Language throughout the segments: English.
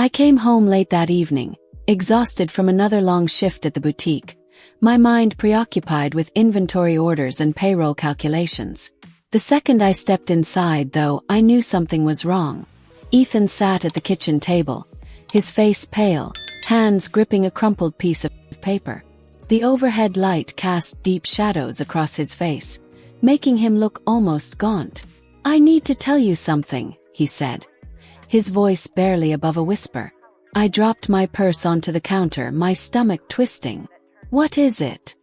I came home late that evening, exhausted from another long shift at the boutique, my mind preoccupied with inventory orders and payroll calculations. The second I stepped inside, though, I knew something was wrong. Ethan sat at the kitchen table, his face pale, hands gripping a crumpled piece of paper. The overhead light cast deep shadows across his face, making him look almost gaunt. "I need to tell you something," he said, his voice barely above a whisper. I dropped my purse onto the counter, my stomach twisting. "What is it?"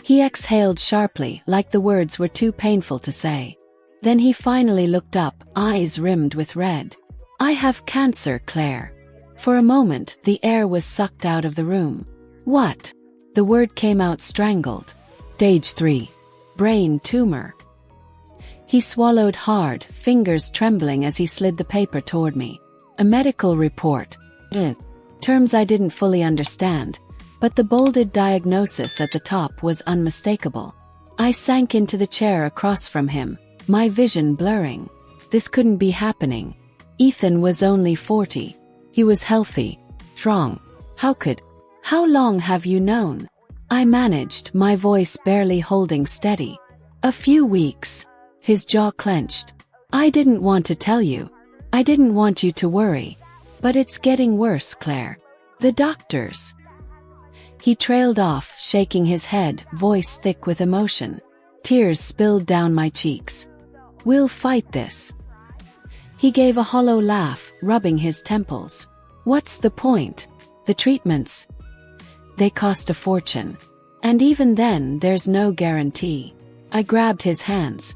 He exhaled sharply, like the words were too painful to say. Then he finally looked up, eyes rimmed with red. "I have cancer, Claire." For a moment, the air was sucked out of the room. "What?" The word came out strangled. "Stage 3. Brain tumor." He swallowed hard, fingers trembling as he slid the paper toward me. "A medical report." Terms I didn't fully understand, but the bolded diagnosis at the top was unmistakable. I sank into the chair across from him, my vision blurring. This couldn't be happening. Ethan was only 40. He was healthy, strong. How long have you known?" I managed, my voice barely holding steady. "A few weeks." His jaw clenched. "I didn't want to tell you. I didn't want you to worry. But it's getting worse, Claire. The doctors." He trailed off, shaking his head, voice thick with emotion. Tears spilled down my cheeks. "We'll fight this." He gave a hollow laugh, rubbing his temples. "What's the point? The treatments? They cost a fortune. And even then, there's no guarantee." I grabbed his hands.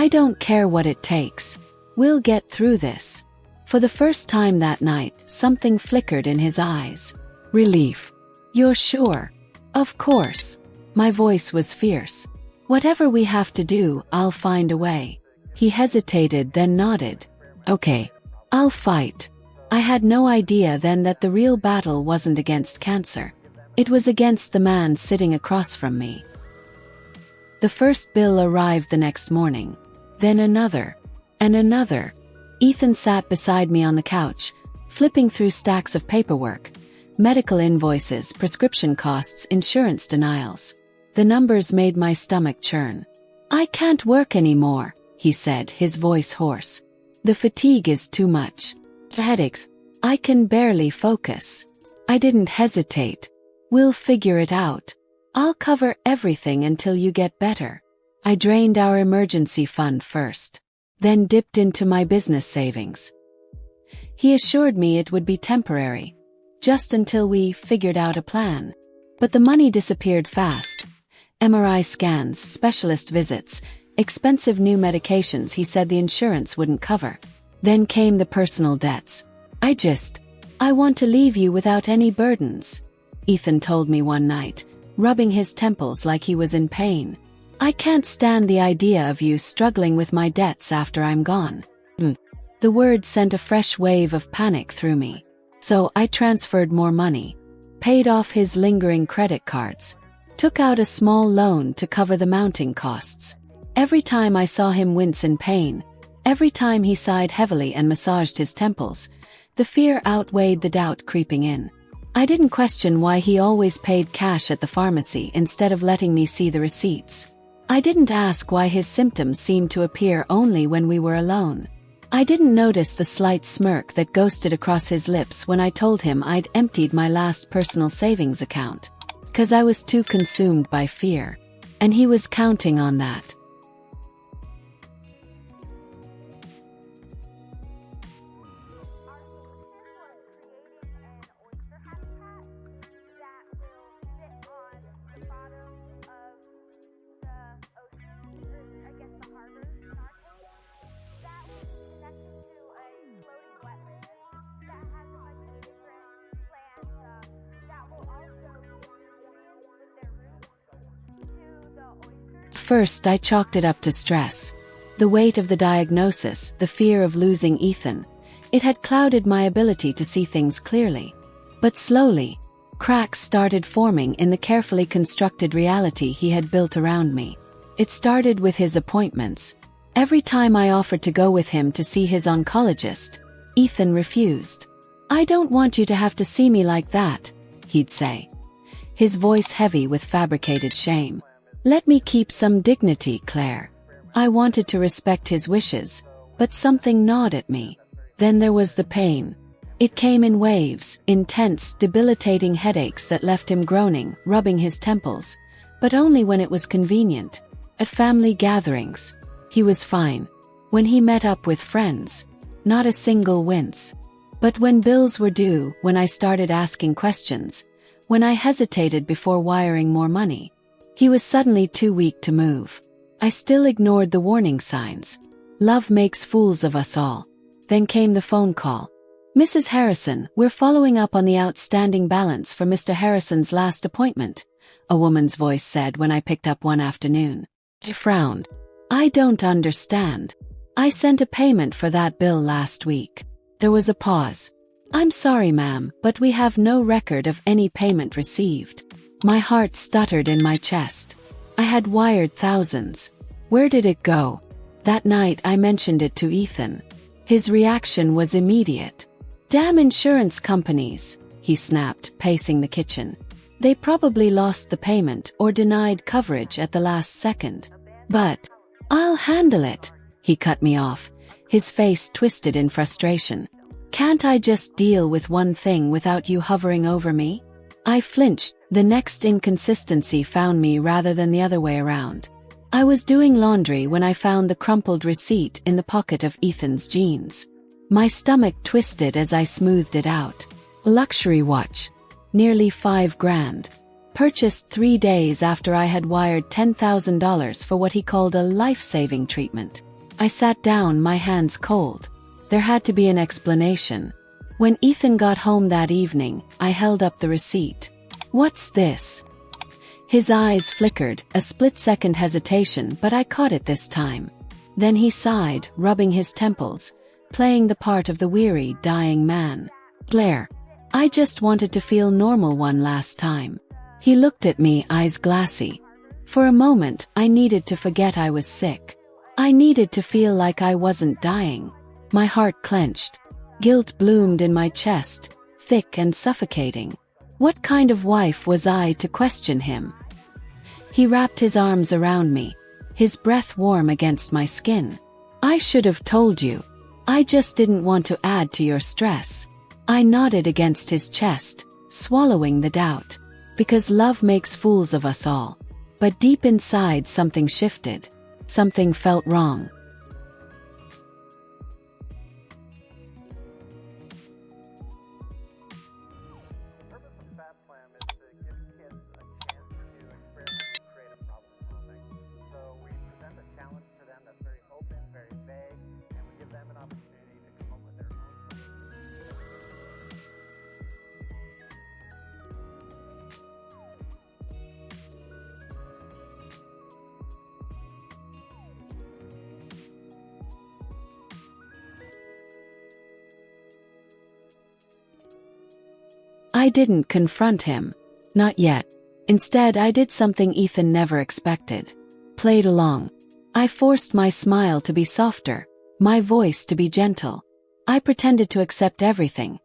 "I don't care what it takes. We'll get through this." For the first time that night, something flickered in his eyes. Relief. "You're sure?" "Of course." My voice was fierce. "Whatever we have to do, I'll find a way." He hesitated, then nodded. "Okay. I'll fight." I had no idea then that the real battle wasn't against cancer. It was against the man sitting across from me. The first bill arrived the next morning. Then another. And another. Ethan sat beside me on the couch, flipping through stacks of paperwork. Medical invoices, prescription costs, insurance denials. The numbers made my stomach churn. "I can't work anymore," he said, his voice hoarse. "The fatigue is too much. Headaches. I can barely focus." I didn't hesitate. "We'll figure it out. I'll cover everything until you get better." I drained our emergency fund first, then dipped into my business savings. He assured me it would be temporary, just until we figured out a plan. But the money disappeared fast. MRI scans, specialist visits, expensive new medications he said the insurance wouldn't cover. Then came the personal debts. I want to leave you without any burdens," Ethan told me one night, rubbing his temples like he was in pain. "I can't stand the idea of you struggling with my debts after I'm gone." The word sent a fresh wave of panic through me. So I transferred more money, paid off his lingering credit cards, took out a small loan to cover the mounting costs. Every time I saw him wince in pain, every time he sighed heavily and massaged his temples, the fear outweighed the doubt creeping in. I didn't question why he always paid cash at the pharmacy instead of letting me see the receipts. I didn't ask why his symptoms seemed to appear only when we were alone. I didn't notice the slight smirk that ghosted across his lips when I told him I'd emptied my last personal savings account. 'Cause I was too consumed by fear. And he was counting on that. First, I chalked it up to stress. The weight of the diagnosis, the fear of losing Ethan. It had clouded my ability to see things clearly. But slowly, cracks started forming in the carefully constructed reality he had built around me. It started with his appointments. Every time I offered to go with him to see his oncologist, Ethan refused. "I don't want you to have to see me like that," he'd say, his voice heavy with fabricated shame. "Let me keep some dignity, Claire." I wanted to respect his wishes, but something gnawed at me. Then there was the pain. It came in waves, intense, debilitating headaches that left him groaning, rubbing his temples, but only when it was convenient. At family gatherings, he was fine. When he met up with friends, not a single wince. But when bills were due, when I started asking questions, when I hesitated before wiring more money, he was suddenly too weak to move. I still ignored the warning signs. Love makes fools of us all. Then came the phone call. "Mrs. Harrison, we're following up on the outstanding balance for Mr. Harrison's last appointment," a woman's voice said when I picked up one afternoon. I frowned. "I don't understand. I sent a payment for that bill last week." There was a pause. "I'm sorry, ma'am, but we have no record of any payment received." My heart stuttered in my chest. I had wired thousands. Where did it go? That night I mentioned it to Ethan. His reaction was immediate. "Damn insurance companies," he snapped, pacing the kitchen. "They probably lost the payment or denied coverage at the last second." "But I'll handle it," he cut me off, his face twisted in frustration. "Can't I just deal with one thing without you hovering over me?" I flinched. The next inconsistency found me rather than the other way around. I was doing laundry when I found the crumpled receipt in the pocket of Ethan's jeans. My stomach twisted as I smoothed it out. Luxury watch. Nearly $5,000. Purchased 3 days after I had wired $10,000 for what he called a life-saving treatment. I sat down, my hands cold. There had to be an explanation. When Ethan got home that evening, I held up the receipt. "What's this?" His eyes flickered, a split-second hesitation, but I caught it this time. Then he sighed, rubbing his temples, playing the part of the weary, dying man. "Claire, I just wanted to feel normal one last time." He looked at me, eyes glassy. For a moment, I needed to forget I was sick. I needed to feel like I wasn't dying. My heart clenched. Guilt bloomed in my chest, thick and suffocating. What kind of wife was I to question him? He wrapped his arms around me, his breath warm against my skin. "I should have told you. I just didn't want to add to your stress." I nodded against his chest, swallowing the doubt. Because love makes fools of us all. But deep inside something shifted. Something felt wrong. I didn't confront him. Not yet. Instead, I did something Ethan never expected. Played along. I forced my smile to be softer, my voice to be gentle. I pretended to accept everything.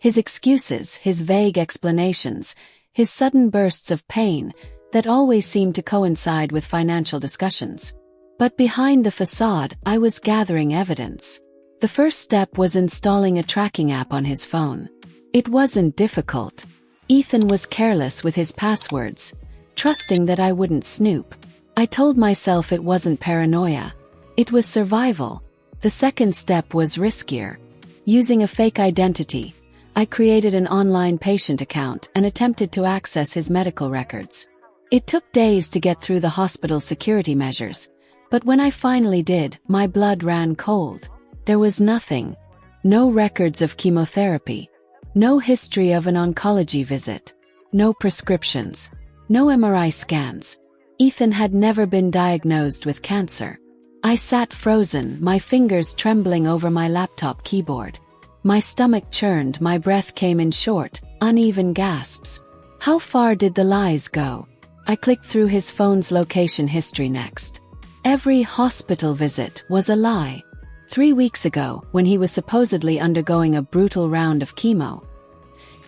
His excuses, his vague explanations, his sudden bursts of pain that always seemed to coincide with financial discussions. But behind the facade, I was gathering evidence. The first step was installing a tracking app on his phone. It wasn't difficult. Ethan was careless with his passwords, trusting that I wouldn't snoop. I told myself it wasn't paranoia. It was survival. The second step was riskier. Using a fake identity, I created an online patient account and attempted to access his medical records. It took days to get through the hospital security measures, but when I finally did, my blood ran cold. There was nothing. No records of chemotherapy. No history of an oncology visit. No prescriptions. No MRI scans. Ethan had never been diagnosed with cancer. I sat frozen, my fingers trembling over my laptop keyboard. My stomach churned, my breath came in short, uneven gasps. How far did the lies go? I clicked through his phone's location history next. Every hospital visit was a lie. 3 weeks ago, when he was supposedly undergoing a brutal round of chemo.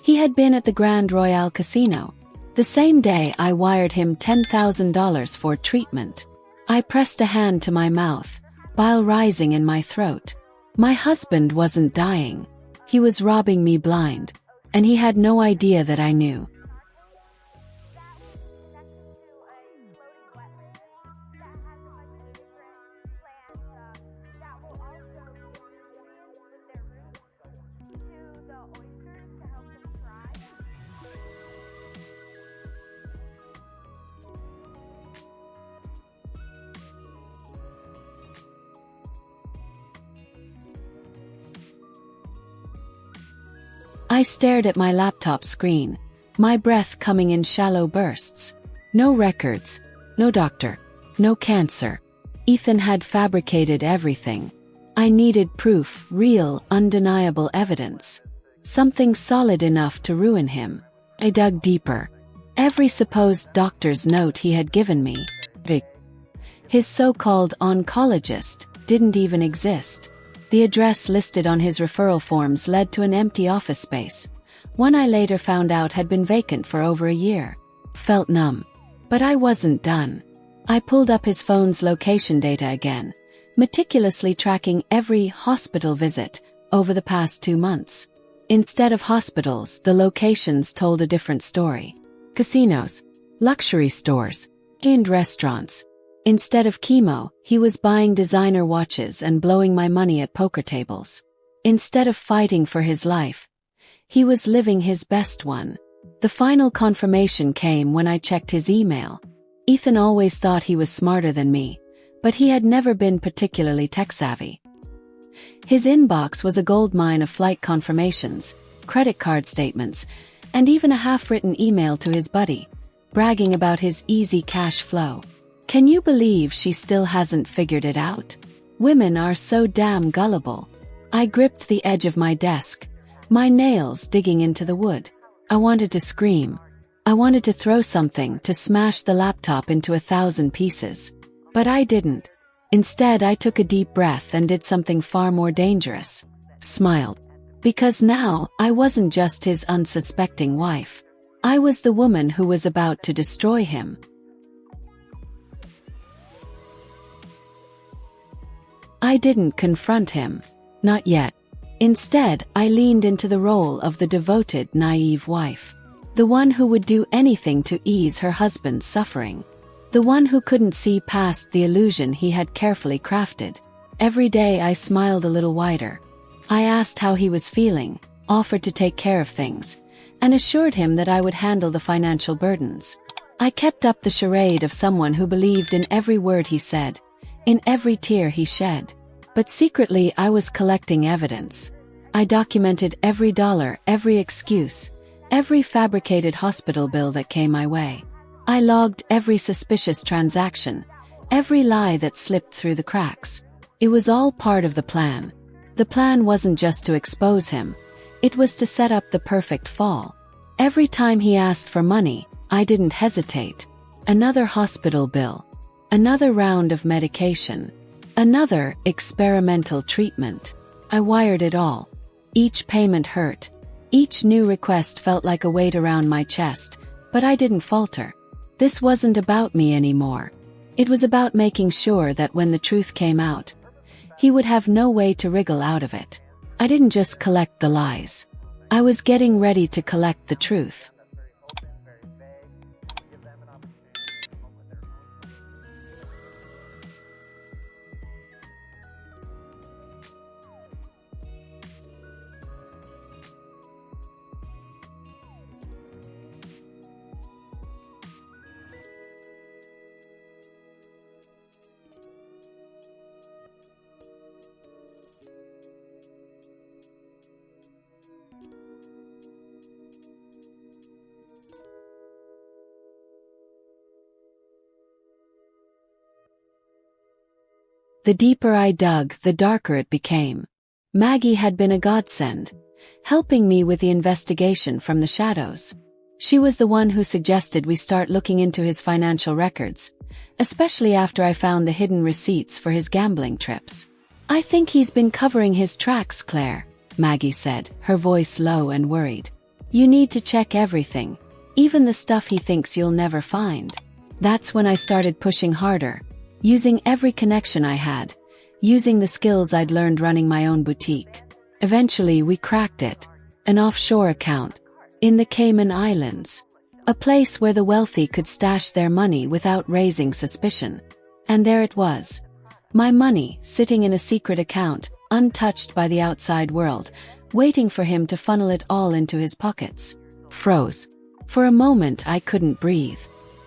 He had been at the Grand Royal Casino. The same day I wired him $10,000 for treatment. I pressed a hand to my mouth, bile rising in my throat. My husband wasn't dying. He was robbing me blind. And he had no idea that I knew. I stared at my laptop screen, my breath coming in shallow bursts. No records, no doctor, no cancer. Ethan had fabricated everything. I needed proof, real, undeniable evidence. Something solid enough to ruin him. I dug deeper. Every supposed doctor's note he had given me. His so-called oncologist didn't even exist. The address listed on his referral forms led to an empty office space, one I later found out had been vacant for over a year. Felt numb. But I wasn't done. I pulled up his phone's location data again, meticulously tracking every hospital visit over the past 2 months. Instead of hospitals, the locations told a different story. Casinos, luxury stores, and restaurants. Instead of chemo, he was buying designer watches and blowing my money at poker tables. Instead of fighting for his life, he was living his best one. The final confirmation came when I checked his email. Ethan always thought he was smarter than me, but he had never been particularly tech-savvy. His inbox was a goldmine of flight confirmations, credit card statements, and even a half-written email to his buddy, bragging about his easy cash flow. Can you believe she still hasn't figured it out? Women are so damn gullible. I gripped the edge of my desk, my nails digging into the wood. I wanted to scream. I wanted to throw something, to smash the laptop into 1,000 pieces. But I didn't. Instead, I took a deep breath and did something far more dangerous. Smiled. Because now, I wasn't just his unsuspecting wife. I was the woman who was about to destroy him. I didn't confront him. Not yet. Instead, I leaned into the role of the devoted, naive wife. The one who would do anything to ease her husband's suffering. The one who couldn't see past the illusion he had carefully crafted. Every day I smiled a little wider. I asked how he was feeling, offered to take care of things, and assured him that I would handle the financial burdens. I kept up the charade of someone who believed in every word he said, in every tear he shed. But secretly I was collecting evidence. I documented every dollar, every excuse, every fabricated hospital bill that came my way. I logged every suspicious transaction, every lie that slipped through the cracks. It was all part of the plan. The plan wasn't just to expose him. It was to set up the perfect fall. Every time he asked for money, I didn't hesitate. Another hospital bill. Another round of medication. Another experimental treatment. I wired it all. Each payment hurt. Each new request felt like a weight around my chest, but I didn't falter. This wasn't about me anymore. It was about making sure that when the truth came out, he would have no way to wriggle out of it. I didn't just collect the lies. I was getting ready to collect the truth. The deeper I dug, the darker it became. Maggie had been a godsend, helping me with the investigation from the shadows. She was the one who suggested we start looking into his financial records, especially after I found the hidden receipts for his gambling trips. I think he's been covering his tracks, Claire, Maggie said, her voice low and worried. You need to check everything, even the stuff he thinks you'll never find. That's when I started pushing harder, using every connection I had, using the skills I'd learned running my own boutique. Eventually we cracked it, an offshore account, in the Cayman Islands, a place where the wealthy could stash their money without raising suspicion. And there it was. My money, sitting in a secret account, untouched by the outside world, waiting for him to funnel it all into his pockets. Froze. For a moment I couldn't breathe.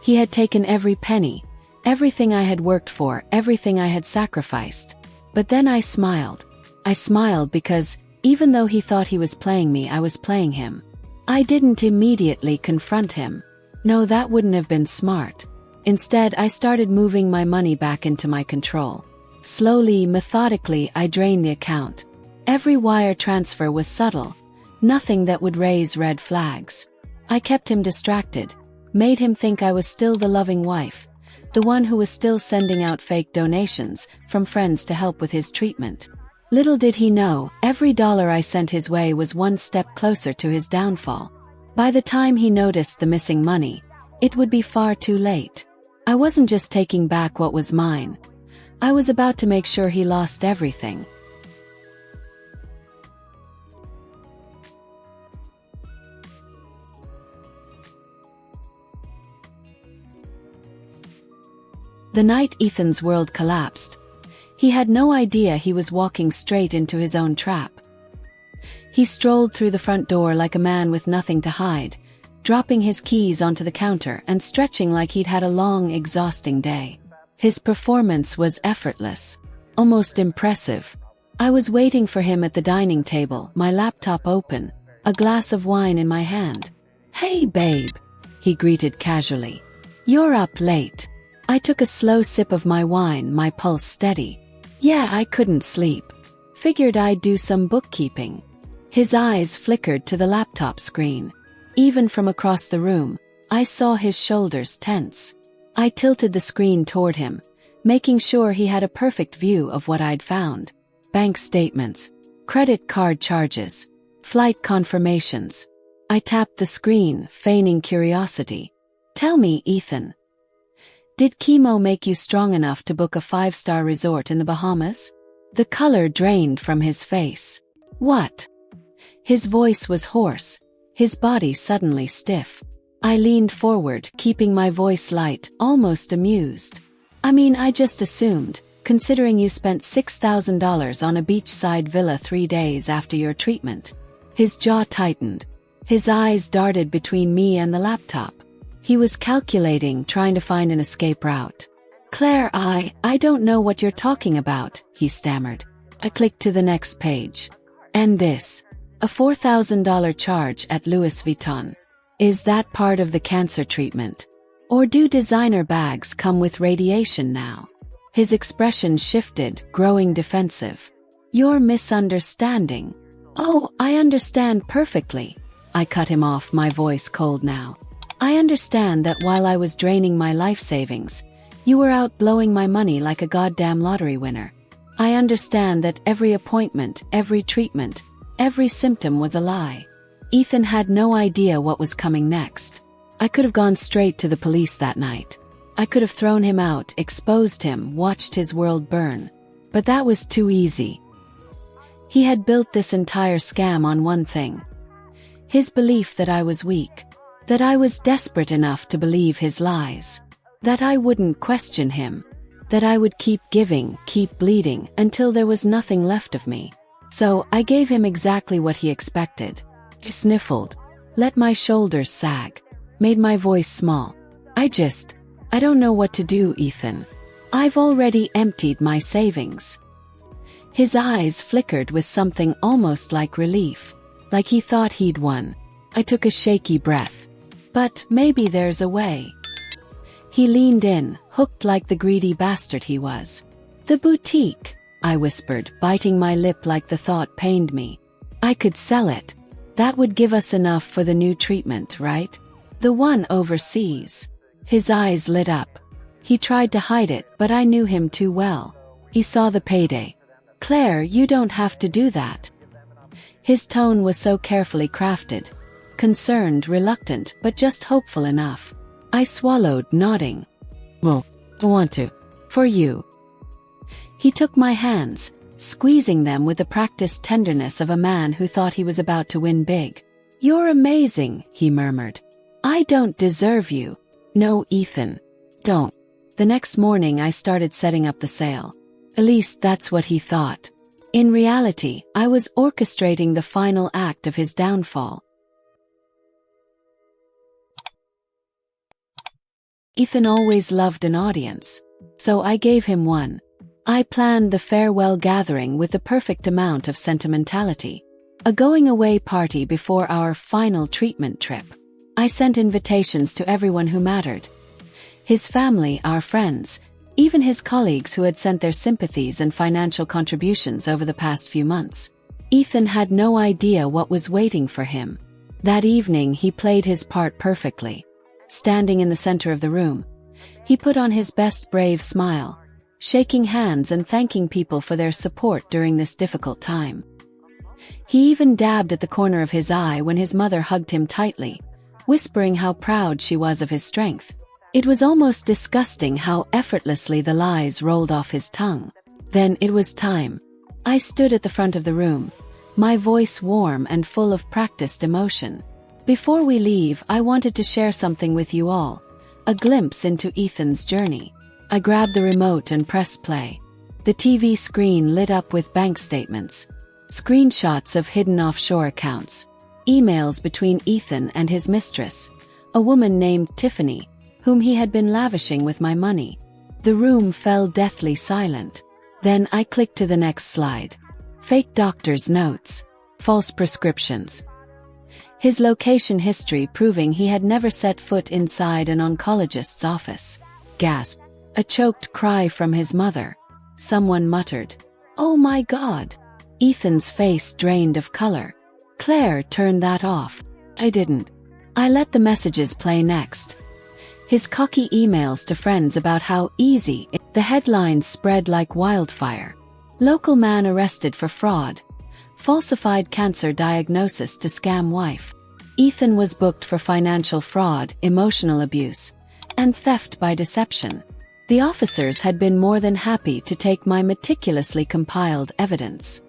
He had taken every penny, everything I had worked for, everything I had sacrificed. But then I smiled. I smiled because, even though he thought he was playing me, I was playing him. I didn't immediately confront him. No, that wouldn't have been smart. Instead, I started moving my money back into my control. Slowly, methodically, I drained the account. Every wire transfer was subtle, nothing that would raise red flags. I kept him distracted, made him think I was still the loving wife, the one who was still sending out fake donations from friends to help with his treatment. Little did he know, every dollar I sent his way was one step closer to his downfall. By the time he noticed the missing money, it would be far too late. I wasn't just taking back what was mine. I was about to make sure he lost everything. The night Ethan's world collapsed, he had no idea he was walking straight into his own trap. He strolled through the front door like a man with nothing to hide, dropping his keys onto the counter and stretching like he'd had a long, exhausting day. His performance was effortless, almost impressive. I was waiting for him at the dining table, my laptop open, a glass of wine in my hand. "Hey, babe," he greeted casually. "You're up late." I took a slow sip of my wine, my pulse steady. Yeah, I couldn't sleep. Figured I'd do some bookkeeping. His eyes flickered to the laptop screen. Even from across the room, I saw his shoulders tense. I tilted the screen toward him, making sure he had a perfect view of what I'd found. Bank statements, credit card charges, flight confirmations. I tapped the screen, feigning curiosity. "Tell me, Ethan, did chemo make you strong enough to book a 5-star resort in the Bahamas?" The color drained from his face. "What?" His voice was hoarse, his body suddenly stiff. I leaned forward, keeping my voice light, almost amused. "I mean, I just assumed, considering you spent $6,000 on a beachside villa 3 days after your treatment." His jaw tightened. His eyes darted between me and the laptop. He was calculating, trying to find an escape route. "Claire, I don't know what you're talking about," he stammered. I clicked to the next page. "And this? A $4,000 charge at Louis Vuitton. Is that part of the cancer treatment? Or do designer bags come with radiation now?" His expression shifted, growing defensive. "You're misunderstanding." "Oh, I understand perfectly." I cut him off, my voice cold now. "I understand that while I was draining my life savings, you were out blowing my money like a goddamn lottery winner. I understand that every appointment, every treatment, every symptom was a lie." Ethan had no idea what was coming next. I could have gone straight to the police that night. I could have thrown him out, exposed him, watched his world burn. But that was too easy. He had built this entire scam on one thing. His belief that I was weak. That I was desperate enough to believe his lies. That I wouldn't question him. That I would keep giving, keep bleeding, until there was nothing left of me. So, I gave him exactly what he expected. He sniffled, let my shoulders sag, made my voice small. I don't know what to do, Ethan. I've already emptied my savings." His eyes flickered with something almost like relief, like he thought he'd won. I took a shaky breath. "But maybe there's a way." He leaned in, hooked like the greedy bastard he was. "The boutique," I whispered, biting my lip like the thought pained me. "I could sell it. That would give us enough for the new treatment, right? The one overseas." His eyes lit up. He tried to hide it, but I knew him too well. He saw the payday. Claire, you don't have to do that. His tone was so carefully crafted. Concerned, reluctant, but just hopeful enough. I swallowed, nodding. Well, I want to. For you. He took my hands, squeezing them with the practiced tenderness of a man who thought he was about to win big. You're amazing, he murmured. I don't deserve you. No, Ethan. Don't. The next morning I started setting up the sale. At least that's what he thought. In reality, I was orchestrating the final act of his downfall. Ethan always loved an audience, so I gave him one. I planned the farewell gathering with the perfect amount of sentimentality. A going-away party before our final treatment trip. I sent invitations to everyone who mattered. His family, our friends, even his colleagues who had sent their sympathies and financial contributions over the past few months. Ethan had no idea what was waiting for him. That evening he played his part perfectly. Standing in the center of the room, he put on his best brave smile, shaking hands and thanking people for their support during this difficult time. He even dabbed at the corner of his eye when his mother hugged him tightly, whispering how proud she was of his strength. It was almost disgusting how effortlessly the lies rolled off his tongue. Then it was time. I stood at the front of the room, my voice warm and full of practiced emotion. Before we leave, I wanted to share something with you all, a glimpse into Ethan's journey. I grabbed the remote and pressed play. The TV screen lit up with bank statements, screenshots of hidden offshore accounts, emails between Ethan and his mistress, a woman named Tiffany, whom he had been lavishing with my money. The room fell deathly silent. Then I clicked to the next slide. Fake doctor's notes, false prescriptions. His location history proving he had never set foot inside an oncologist's office. Gasp. A choked cry from his mother. Someone muttered, "Oh my God." Ethan's face drained of color. Claire, turn that off. I didn't. I let the messages play next. His cocky emails to friends about how easy the headlines spread like wildfire. Local man arrested for fraud. Falsified cancer diagnosis to scam wife. Ethan was booked for financial fraud, emotional abuse, and theft by deception. The officers had been more than happy to take my meticulously compiled evidence.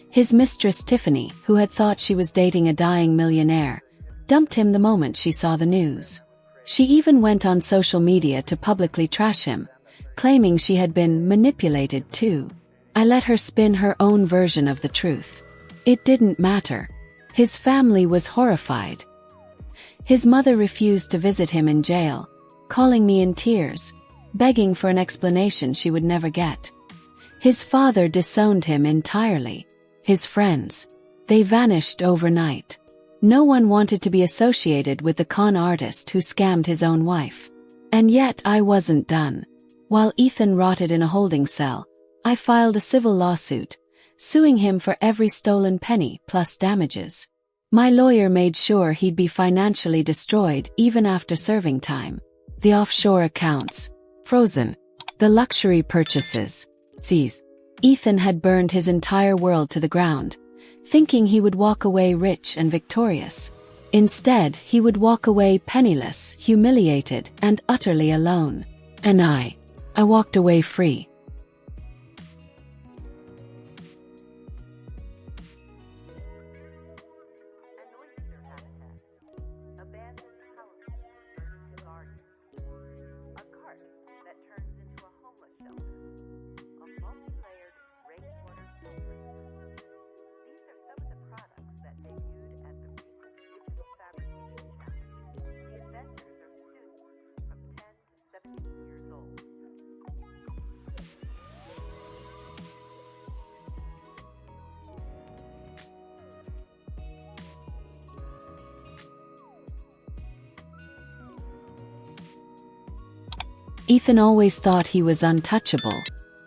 His mistress Tiffany, who had thought she was dating a dying millionaire, dumped him the moment she saw the news. She even went on social media to publicly trash him, claiming she had been manipulated too. I let her spin her own version of the truth. It didn't matter. His family was horrified. His mother refused to visit him in jail, calling me in tears, begging for an explanation she would never get. His father disowned him entirely. His friends, they vanished overnight. No one wanted to be associated with the con artist who scammed his own wife. And yet I wasn't done. While Ethan rotted in a holding cell, I filed a civil lawsuit, suing him for every stolen penny plus damages. My lawyer made sure he'd be financially destroyed even after serving time. The offshore accounts, frozen. The luxury purchases, seized. Ethan had burned his entire world to the ground, thinking he would walk away rich and victorious. Instead, he would walk away penniless, humiliated, and utterly alone. And I walked away free. Ethan always thought he was untouchable,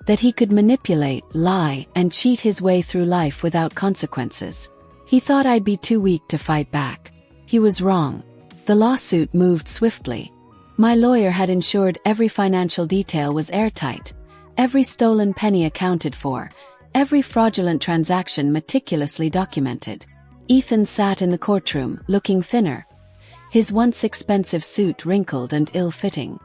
that he could manipulate, lie, and cheat his way through life without consequences. He thought I'd be too weak to fight back. He was wrong. The lawsuit moved swiftly. My lawyer had ensured every financial detail was airtight, every stolen penny accounted for, every fraudulent transaction meticulously documented. Ethan sat in the courtroom, looking thinner, his once expensive suit wrinkled and ill-fitting.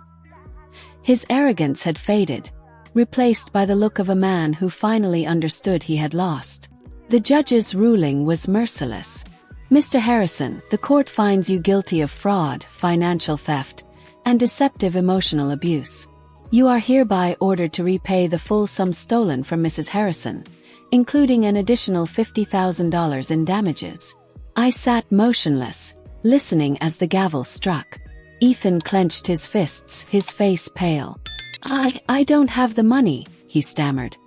His arrogance had faded, replaced by the look of a man who finally understood he had lost. The judge's ruling was merciless. "Mr. Harrison, the court finds you guilty of fraud, financial theft, and deceptive emotional abuse. You are hereby ordered to repay the full sum stolen from Mrs. Harrison, including an additional $50,000 in damages." I sat motionless, listening as the gavel struck. Ethan clenched his fists, his face pale. I don't have the money," he stammered,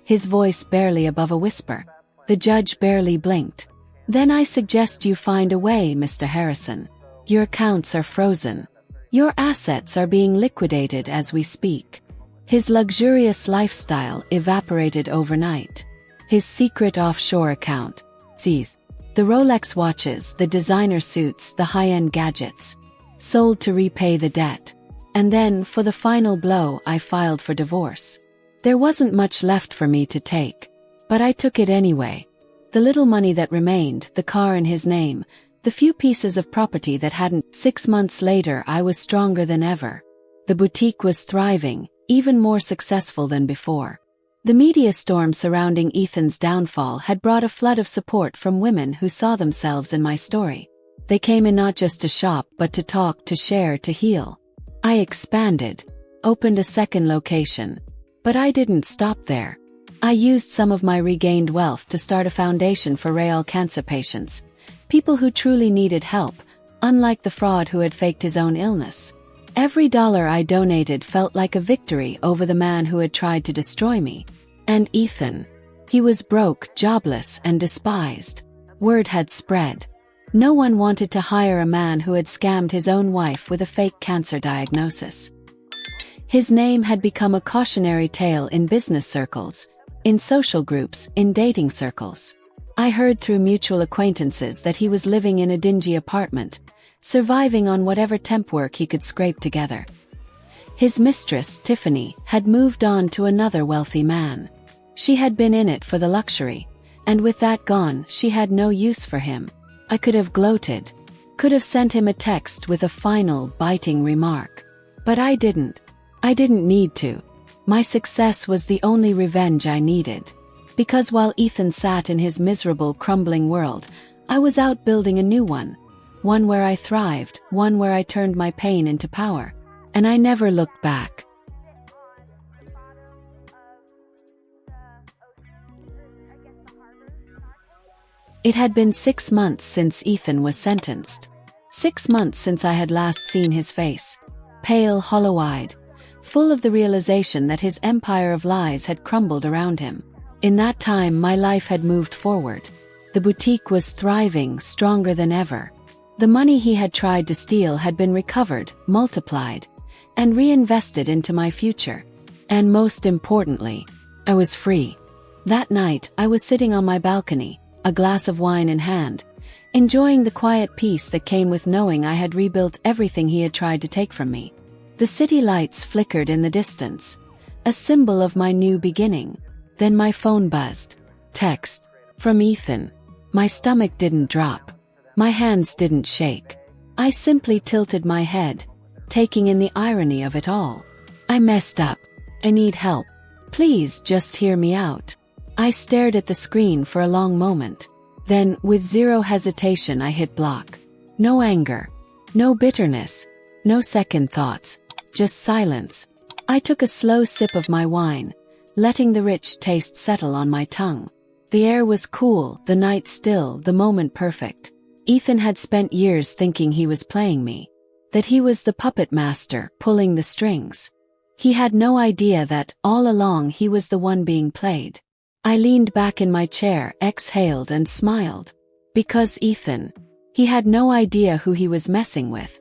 his voice barely above a whisper. The judge barely blinked. "Then I suggest you find a way, Mr. Harrison. Your accounts are frozen. Your assets are being liquidated as we speak." His luxurious lifestyle evaporated overnight. His secret offshore account seized. The Rolex watches, the designer suits, the high-end gadgets, sold to repay the debt. And then, for the final blow, I filed for divorce. There wasn't much left for me to take, but I took it anyway. The little money that remained, the car in his name, the few pieces of property that hadn't. 6 months later, I was stronger than ever. The boutique was thriving, even more successful than before. The media storm surrounding Ethan's downfall had brought a flood of support from women who saw themselves in my story. They came in not just to shop but to talk, to share, to heal. I expanded, opened a second location. But I didn't stop there. I used some of my regained wealth to start a foundation for real cancer patients, people who truly needed help, unlike the fraud who had faked his own illness. Every dollar I donated felt like a victory over the man who had tried to destroy me. And Ethan. He was broke, jobless, and despised. Word had spread. No one wanted to hire a man who had scammed his own wife with a fake cancer diagnosis. His name had become a cautionary tale in business circles, in social groups, in dating circles. I heard through mutual acquaintances that he was living in a dingy apartment, surviving on whatever temp work he could scrape together. His mistress, Tiffany, had moved on to another wealthy man. She had been in it for the luxury, and with that gone, she had no use for him. I could have gloated, could have sent him a text with a final, biting remark. But I didn't. I didn't need to. My success was the only revenge I needed. Because while Ethan sat in his miserable, crumbling world, I was out building a new one. One where I thrived, one where I turned my pain into power. And I never looked back. It had been 6 months since Ethan was sentenced. 6 months since I had last seen his face. Pale, hollow-eyed, full of the realization that his empire of lies had crumbled around him. In that time, my life had moved forward. The boutique was thriving, stronger than ever. The money he had tried to steal had been recovered, multiplied, and reinvested into my future. And most importantly, I was free. That night, I was sitting on my balcony, a glass of wine in hand, enjoying the quiet peace that came with knowing I had rebuilt everything he had tried to take from me. The city lights flickered in the distance, a symbol of my new beginning. Then my phone buzzed. Text. From Ethan. My stomach didn't drop. My hands didn't shake. I simply tilted my head, taking in the irony of it all. I messed up. I need help. Please just hear me out. I stared at the screen for a long moment. Then, with zero hesitation, I hit block. No anger. No bitterness. No second thoughts. Just silence. I took a slow sip of my wine, letting the rich taste settle on my tongue. The air was cool, the night still, the moment perfect. Ethan had spent years thinking he was playing me, that he was the puppet master, pulling the strings. He had no idea that, all along, he was the one being played. I leaned back in my chair, exhaled and smiled. Because Ethan. He had no idea who he was messing with.